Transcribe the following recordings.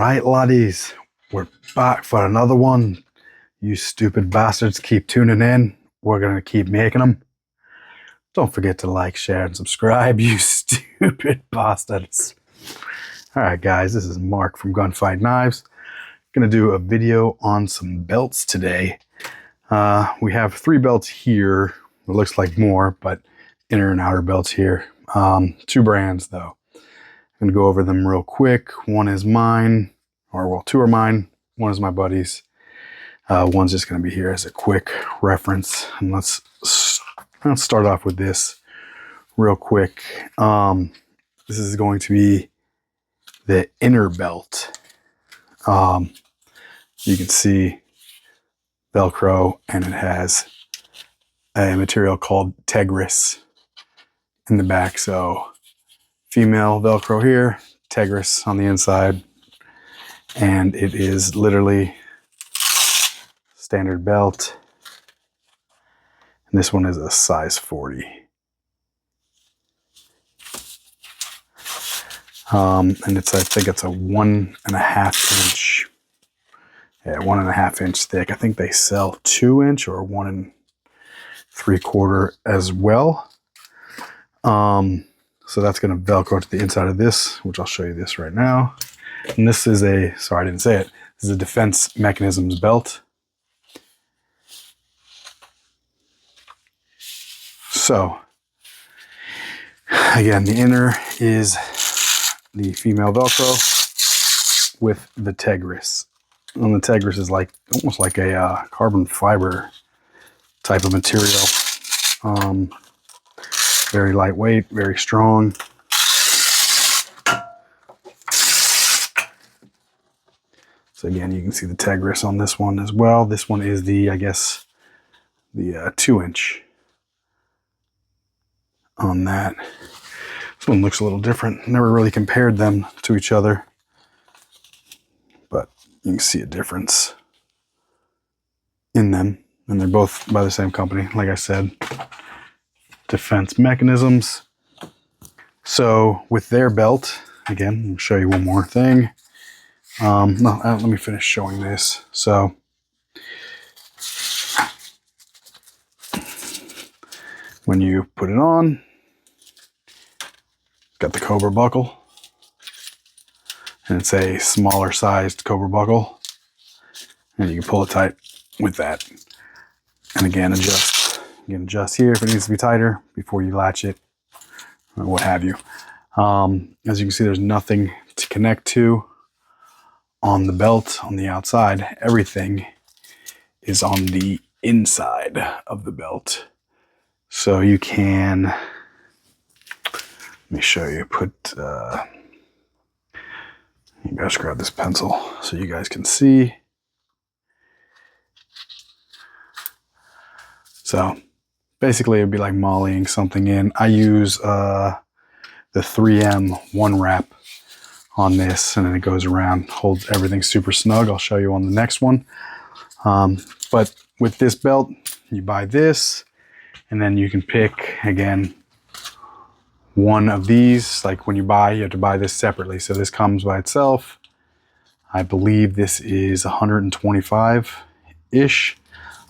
right, laddies, we're back for another one. You stupid bastards keep tuning in. We're going to keep making them. Don't forget to like, share, and subscribe, you stupid bastards. Alright guys, this is Mark from Gunfight Knives. Going to do a video on some belts today. We have 3 belts here. It looks like more, but inner and outer belts here. 2 brands though. I'm going to go over them real quick. One is mine, or well, 2 are mine. One is my buddy's. One's just going to be here as a quick reference. And let's start off with this real quick. This is going to be the inner belt. You can see Velcro, and it has a material called Tegris in the back. So female Velcro here, Tegris on the inside, and it is literally standard belt. And this one is a size 40. And it's, I think it's a 1.5 inch. Yeah, 1.5 inch thick. I think they sell 2 inch or 1 3/4 as well. So that's going to Velcro to the inside of this, which I'll show you this right now. And this is a, sorry I didn't say it, this is a defense mechanisms belt. So, again, the inner is the female Velcro with the Tegris. And the Tegris is like, almost like a carbon fiber type of material. Very lightweight, very strong. So again, you can see the Tegris on this one as well. This one is the, I guess, the 2 inch on that. This one looks a little different. Never really compared them to each other, but you can see a difference in them. And they're both by the same company, like I said, Defense Mechanisms. So with their belt, again, I'll show you one more thing. Let me finish showing this. So when you put it on, got the Cobra buckle, and it's a smaller sized Cobra buckle, and you can pull it tight with that. And again, adjust. You can adjust here if it needs to be tighter before you latch it, or what have you. As you can see, there's nothing to connect to on the belt on the outside. Everything is on the inside of the belt. So you can, let me show you, you guys grab this pencil so you guys can see. So basically it'd be like mollying something in. I use the 3M one wrap on this, and then it goes around, holds everything super snug. I'll show you on the next one. But with this belt, you buy this, and then you can pick, again, one of these. Like when you buy, you have to buy this separately. So this comes by itself. I believe this is 125-ish.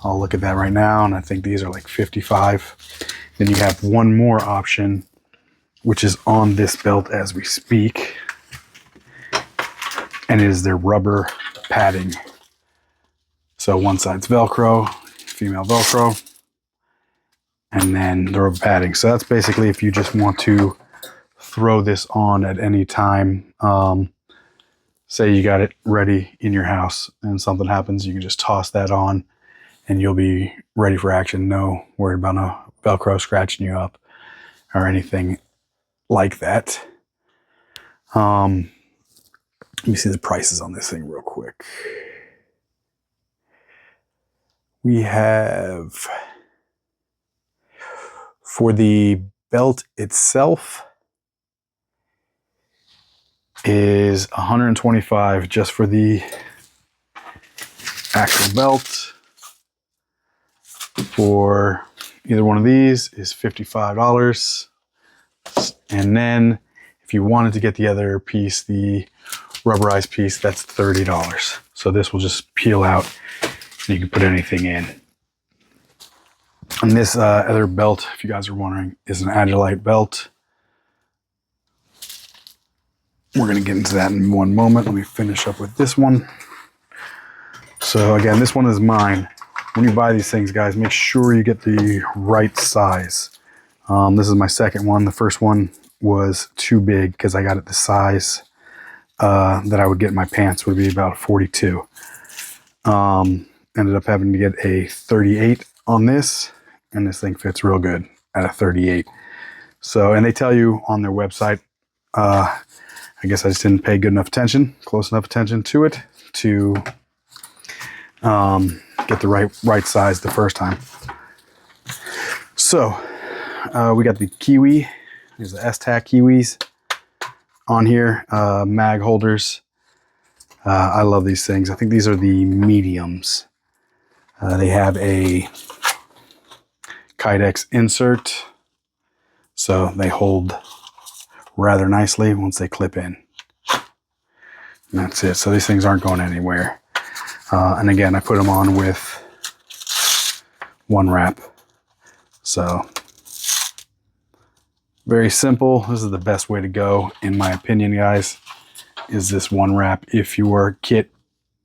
I'll look at that right now, and I think these are like 55. Then you have one more option, which is on this belt as we speak, and it is their rubber padding. So one side's Velcro, female Velcro, and then the rubber padding. So that's basically if you just want to throw this on at any time. Say you got it ready in your house and something happens, you can just toss that on and you'll be ready for action. No worried about no Velcro scratching you up or anything like that. Let me see the prices on this thing real quick. We have, for the belt itself, is $125 just for the actual belt. For either one of these is $55. And then if you wanted to get the other piece, the rubberized piece, that's $30. So this will just peel out and you can put anything in. And this other belt, if you guys are wondering, is an Agilite belt. We're going to get into that in one moment. Let me finish up with this one. So again, this one is mine. When you buy these things, guys, make sure you get the right size. This is my second one. The first one was too big because I got it the size that I would get in my pants would be about 42. Ended up having to get a 38 on this, and this thing fits real good at a 38. So, and they tell you on their website, I guess I just didn't pay close enough attention to it to get the right size the first time. So, we got the Kiwi. There's the S-Tac Kiwis on here, mag holders. I love these things. I think these are the mediums. They have a Kydex insert, so they hold rather nicely once they clip in. And that's it. So these things aren't going anywhere. And again, I put them on with one wrap. So very simple. This is the best way to go, in my opinion, guys, is this one wrap if your kit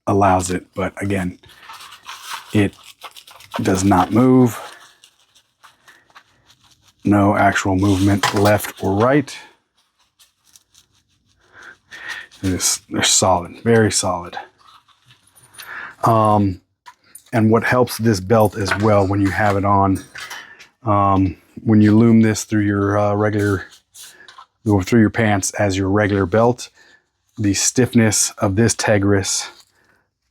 allows it. But again, it does not move. No actual movement left or right. They're solid, very solid. And what helps this belt as well when you have it on, when you loom this through your through your pants as your regular belt, the stiffness of this Tegris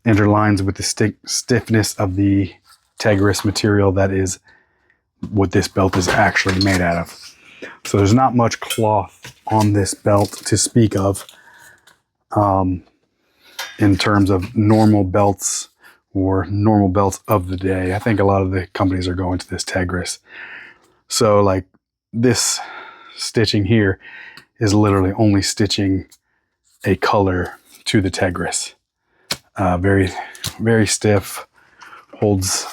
interlines with the stiffness of the Tegris material that is what this belt is actually made out of. So there's not much cloth on this belt to speak of in terms of normal belts or normal belts of the day. I think a lot of the companies are going to this Tegris. So like this stitching here is literally only stitching a color to the Tegris. Very, very stiff, holds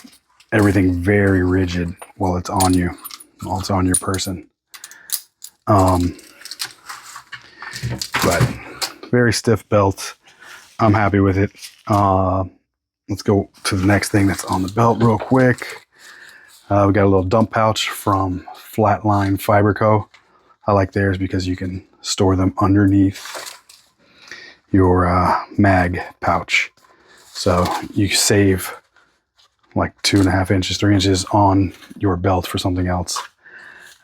everything very rigid while it's on you, while it's on your person. But very stiff belt. I'm happy with it. Let's go to the next thing that's on the belt real quick. We got a little dump pouch from Flatline Fiber Co. I like theirs because you can store them underneath your mag pouch. So you save like 2.5 inches, 3 inches on your belt for something else.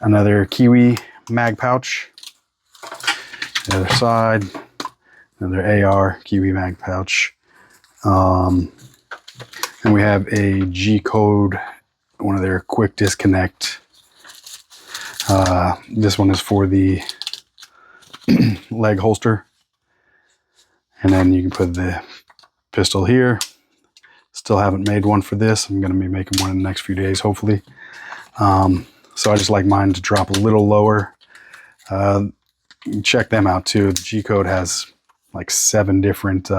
Another Kiwi mag pouch. The other side, another AR Kiwi mag pouch. And we have a G-code, one of their quick disconnect. This one is for the leg holster. And then you can put the pistol here. Still haven't made one for this. I'm going to be making one in the next few days, hopefully. So I just like mine to drop a little lower. Check them out too. The G-code has like 7 different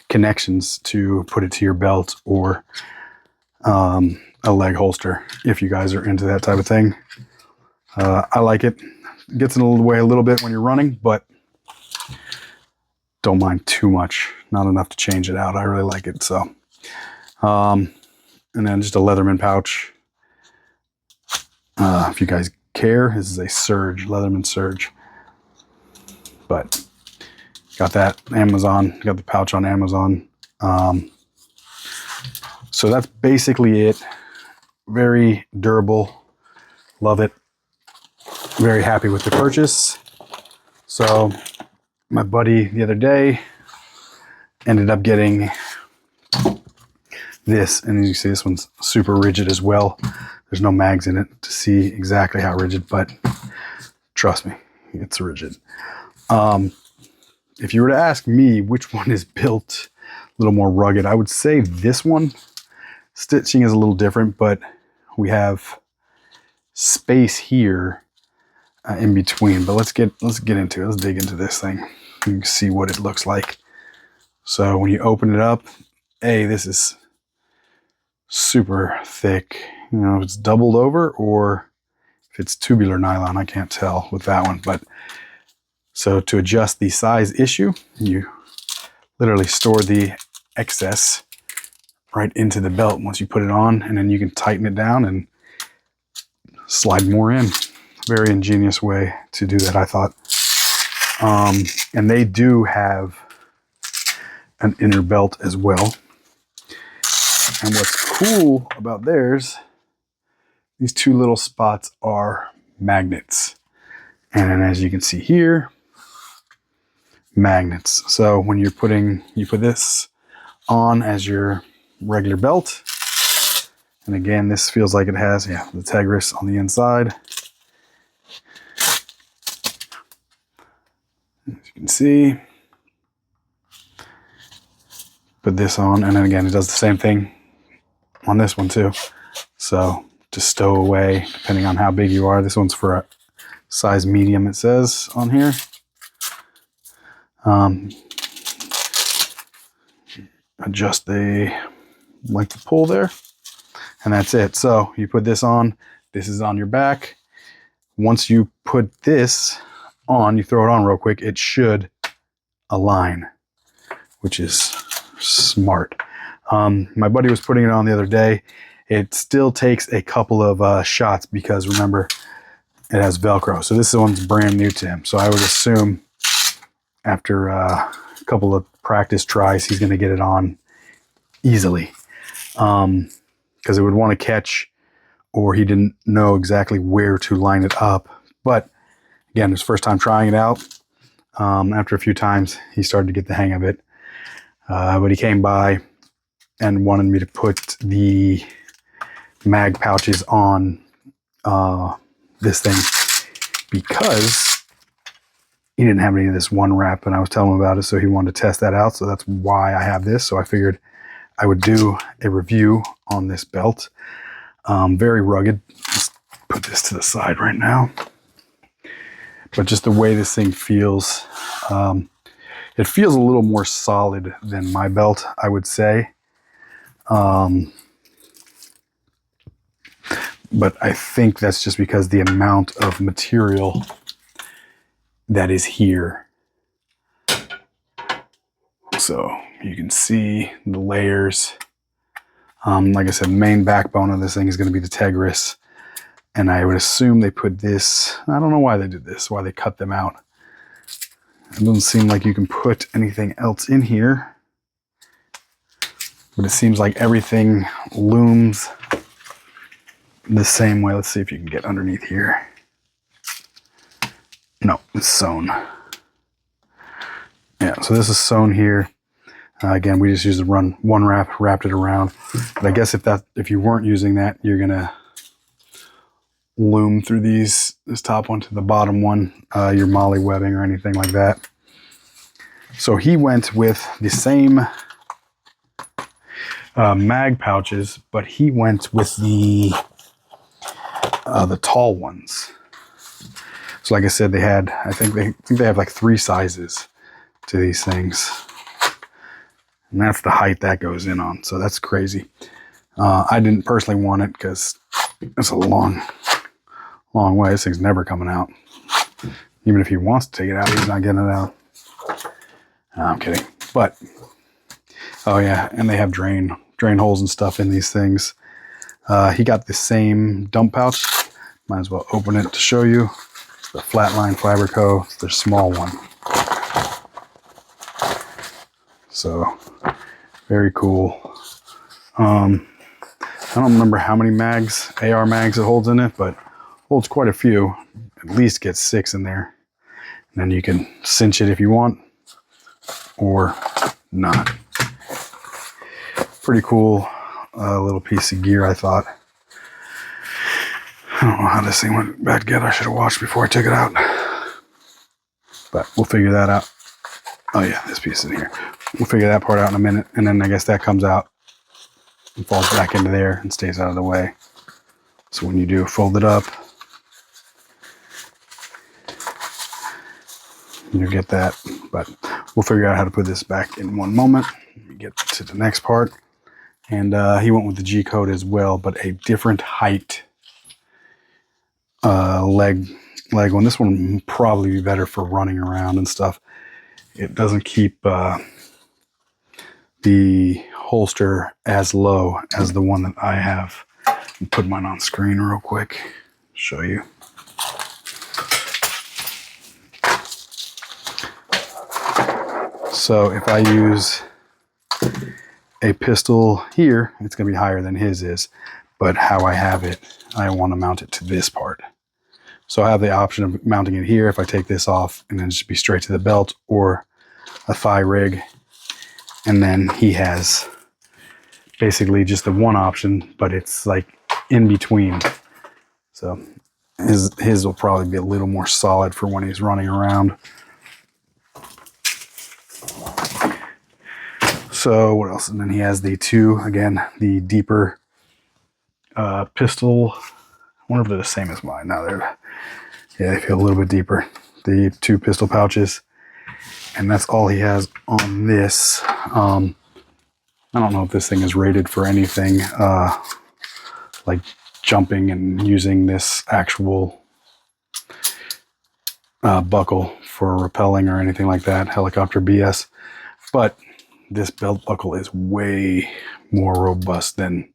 connections to put it to your belt or a leg holster if you guys are into that type of thing. I like it. It gets in the way a little bit when you're running, but don't mind too much. Not enough to change it out. I really like it. So, and then just a Leatherman pouch. If you guys care, this is a Surge, Leatherman Surge. But got that Amazon. Got the pouch on Amazon. So that's basically it. Very durable. Love it. Very happy with the purchase. So my buddy the other day ended up getting this, and you see this one's super rigid as well. There's no mags in it to see exactly how rigid, but trust me, it's rigid. If you were to ask me which one is built a little more rugged, I would say this one. Stitching is a little different, but we have space here in between. But let's get into it. Let's dig into this thing. you can see what it looks like. So when you open it up, this is super thick. You know, if it's doubled over or if it's tubular nylon, I can't tell with that one. But so to adjust the size issue, you literally store the excess right into the belt once you put it on, and then you can tighten it down and slide more in. Very ingenious way to do that, I thought. And they do have an inner belt as well. And what's cool about theirs, these two little spots are magnets. And then as you can see here, magnets. So when you put this on as your regular belt, and again, this feels like it has, the Tegris on the inside. As you can see, put this on, and then again, it does the same thing on this one too. So to stow away, depending on how big you are. This one's for a size medium, it says on here. Adjust the length of pull there, and that's it. So you put this on, this is on your back. Once you put this on, you throw it on real quick, it should align, which is smart. My buddy was putting it on the other day. It still takes a couple of shots because remember, it has Velcro. So this one's brand new to him. So I would assume after a couple of practice tries, he's going to get it on easily. Because it would want to catch, or he didn't know exactly where to line it up. But again, his first time trying it out. After a few times, he started to get the hang of it. But he came by and wanted me to put the mag pouches on this thing because he didn't have any of this one wrap, and I was telling him about it, so he wanted to test that out. So that's why I have this. So I figured I would do a review on this belt. Very rugged. Let's put this to the side right now. But just the way this thing feels, it feels a little more solid than my belt, I would say. But I think that's just because the amount of material that is here. So you can see the layers. Like I said, the main backbone of this thing is going to be the Tegris. And I would assume they put this, I don't know why they did this, why they cut them out. It doesn't seem like you can put anything else in here. But it seems like everything looms the same way. Let's see if you can get underneath here. No, it's sewn. Yeah, so this is sewn here. Again, we just used the one wrap, wrapped it around. But I guess if you weren't using that, you're gonna loom through this top one to the bottom one, your molly webbing or anything like that. So he went with the same mag pouches, but he went with the tall ones. So like I said, they had, I think they have like 3 sizes to these things. And that's the height that goes in on. So that's crazy. I didn't personally want it because it's a long way. This thing's never coming out. Even if he wants to take it out, he's not getting it out. No, I'm kidding. But, oh yeah, and they have drain holes and stuff in these things. He got the same dump pouch. Might as well open it to show you. The Flatline Fiber Co. It's their small one. So, very cool. I don't remember how many mags, AR mags it holds in it, but holds quite a few. At least gets 6 in there. And then you can cinch it if you want, or not. Pretty cool little piece of gear, I thought. I don't know how this thing went back together. I should have watched before I took it out. But we'll figure that out. Oh yeah, this piece in here. We'll figure that part out in a minute. And then I guess that comes out and falls back into there and stays out of the way. So when you do fold it up, you get that. But we'll figure out how to put this back in one moment. Let me get to the next part. And he went with the G code as well, but a different height leg one. This one will probably be better for running around and stuff. It doesn't keep the holster as low as the one that I have. I'll put mine on screen real quick, show you. So if I use a pistol here, it's going to be higher than his is, but how I have it, I want to mount it to this part. So I have the option of mounting it here if I take this off and then just be straight to the belt, or a thigh rig. And then he has basically just the one option, but it's like in between. So his will probably be a little more solid for when he's running around. So what else? And then he has the two, again, the deeper pistol. I wonder if they're the same as mine. Now they feel a little bit deeper. The two pistol pouches. And that's all he has on this. I don't know if this thing is rated for anything like jumping and using this actual buckle for rappelling or anything like that, helicopter BS. But this belt buckle is way more robust than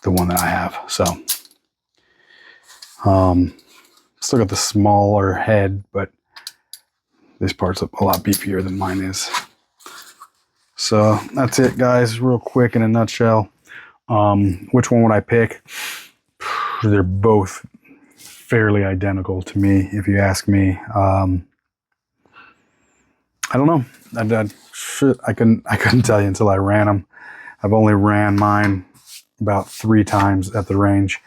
the one that I have. So still got the smaller head, but this part's a lot beefier than mine is. So that's it, guys, real quick in a nutshell. Which one would I pick? They're both fairly identical to me, if you ask me. I don't know. I couldn't tell you until I ran them. I've only ran mine about 3 times at the range.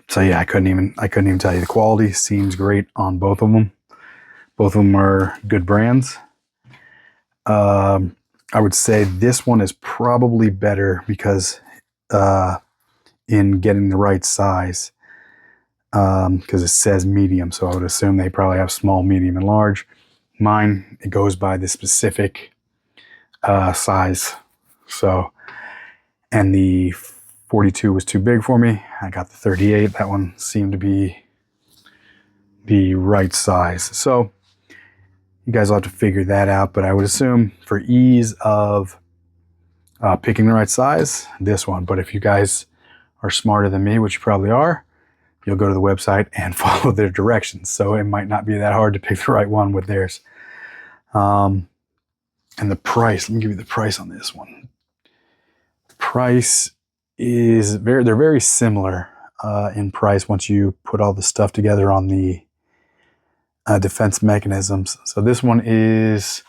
So yeah, I couldn't even tell you. The quality seems great on both of them. Both of them are good brands. I would say this one is probably better because in getting the right size, because it says medium, so I would assume they probably have small, medium, and large. Mine, it goes by the specific size. So, and the 42 was too big for me. I got the 38. That one seemed to be the right size. So you guys will have to figure that out, but I would assume for ease of picking the right size, this one. But if you guys are smarter than me, which you probably are, you'll go to the website and follow their directions. So it might not be that hard to pick the right one with theirs. And the price, let me give you the price on this one. Price is they're very similar in price once you put all the stuff together on the defense mechanisms. So this one is,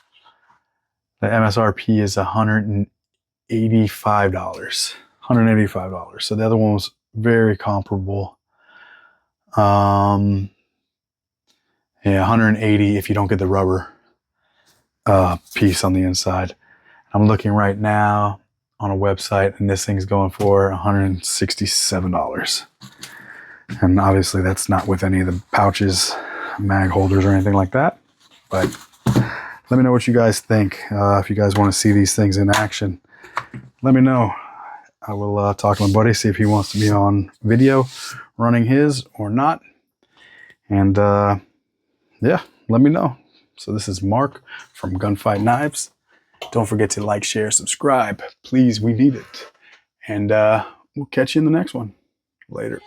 the MSRP is $185. $185. So the other one was very comparable. Yeah, 180 if you don't get the rubber piece on the inside. I'm looking right now on a website, and this thing's going for $167. And obviously that's not with any of the pouches, mag holders, or anything like that. But let me know what you guys think. If you guys want to see these things in action, let me know. I will talk to my buddy, see if he wants to be on video running his or not. And yeah, let me know. So this is Mark from Gunfight Knives. Don't forget to like, share, subscribe. Please, we need it. And we'll catch you in the next one. Later.